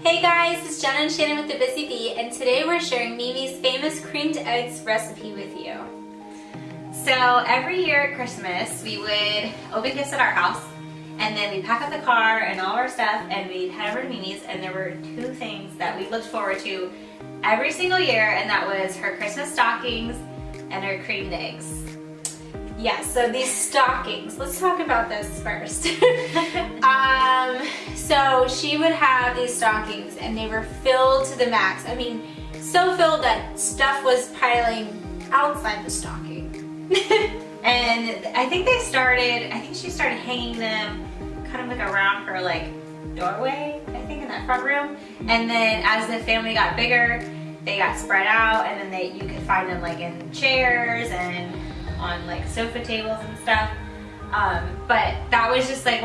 Hey guys, it's Jenna and Shannon with The Busy Bee, and today we're sharing Mimi's famous creamed eggs recipe with you. So every year at Christmas, we would open gifts at our house, and then we'd pack up the car and all our stuff, and we'd head over to Mimi's, and there were two things that we looked forward to every single year, and that was her Christmas stockings and her creamed eggs. Yes, so these stockings, let's talk about those first. So she would have these stockings and they were filled to the max. I mean, so filled that stuff was piling outside the stocking. And I think she started hanging them kind of like around her like doorway, I think in that front room. And then as the family got bigger, they got spread out, and then you could find them like in chairs and on like sofa tables and stuff. But that was just like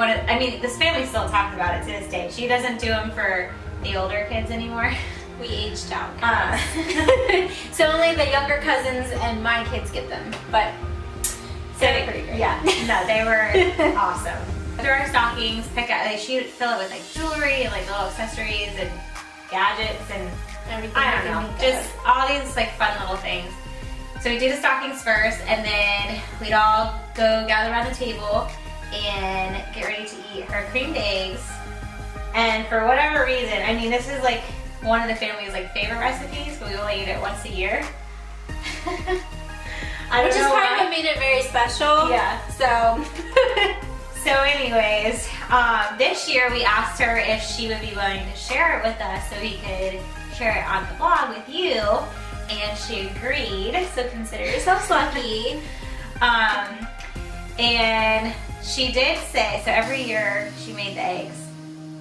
this family still talks about it to this day. She doesn't do them for the older kids anymore. We aged out. So only the younger cousins and my kids get them, but they're pretty great. Yeah, no, they were awesome. Through our stockings, she would fill it with like jewelry and like little accessories and gadgets and everything. I don't know, just all these like fun little things. So we do the stockings first, and then we'd all go gather around the table and get ready to eat her creamed eggs. And for whatever reason, I mean, this is like one of the family's like favorite recipes, but we only eat it once a year. Which is kind of made it very special. Yeah. So anyways, this year we asked her if she would be willing to share it with us so we could share it on the blog with you. And she agreed, so consider yourselves lucky. And she did say, so every year she made the eggs.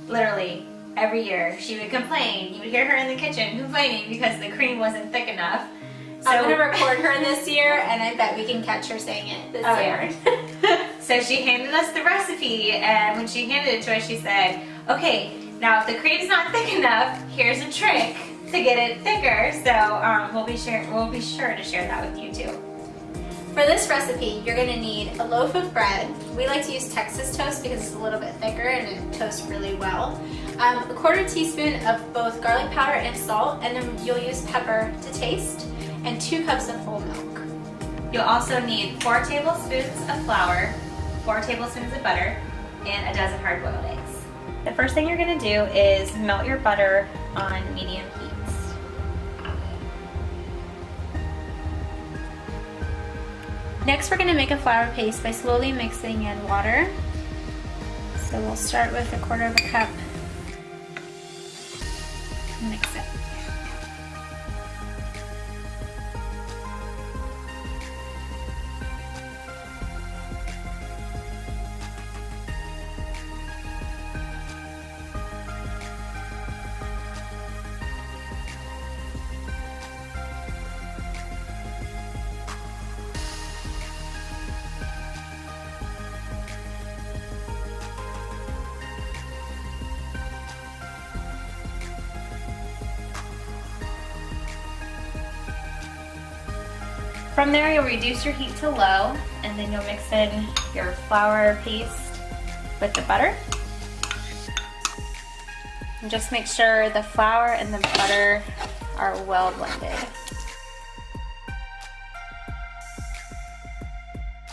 Literally, every year she would complain. You would hear her in the kitchen complaining because the cream wasn't thick enough. So I'm gonna record her this year, and I bet we can catch her saying it this year. Yeah. So she handed us the recipe, and when she handed it to us, she said, okay, now if the cream's not thick enough, here's a trick to get it thicker. So we'll be sure to share that with you too. For this recipe, you're gonna need a loaf of bread. We like to use Texas toast because it's a little bit thicker and it toasts really well. A 1/4 teaspoon of both garlic powder and salt, and then you'll use pepper to taste, and 2 cups of whole milk. You'll also need 4 tablespoons of flour, 4 tablespoons of butter, and a dozen hard-boiled eggs. The first thing you're gonna do is melt your butter on medium heat. Next, we're going to make a flour paste by slowly mixing in water. So we'll start with 1/4 cup. Mix it. From there, you'll reduce your heat to low, and then you'll mix in your flour paste with the butter. And just make sure the flour and the butter are well blended.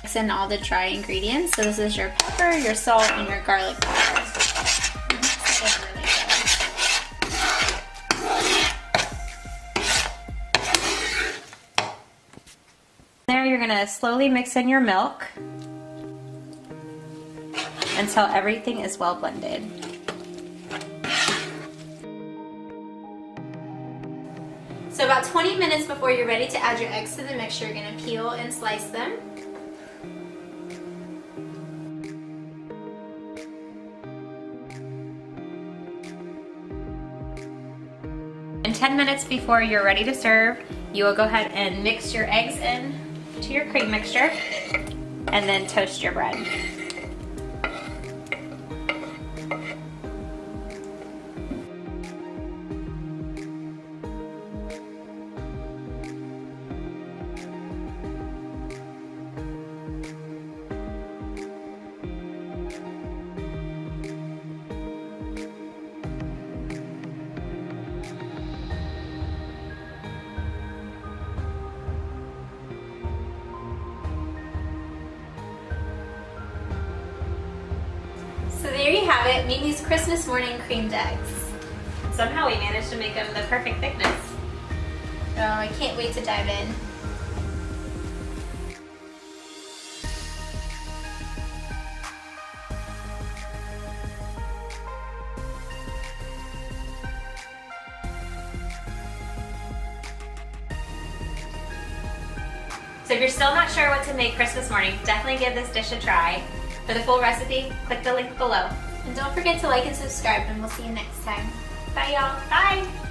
Mix in all the dry ingredients. So this is your pepper, your salt, and your garlic powder. There, you're gonna slowly mix in your milk until everything is well blended. So about 20 minutes before you're ready to add your eggs to the mixture, you're gonna peel and slice them. And 10 minutes before you're ready to serve, you will go ahead and mix your eggs in to your cream mixture, and then toast your bread. have it, Mimi's Christmas morning creamed eggs. Somehow we managed to make them the perfect thickness. Oh, I can't wait to dive in. So if you're still not sure what to make Christmas morning, definitely give this dish a try. For the full recipe, click the link below. And don't forget to like and subscribe, and we'll see you next time. Bye, y'all. Bye!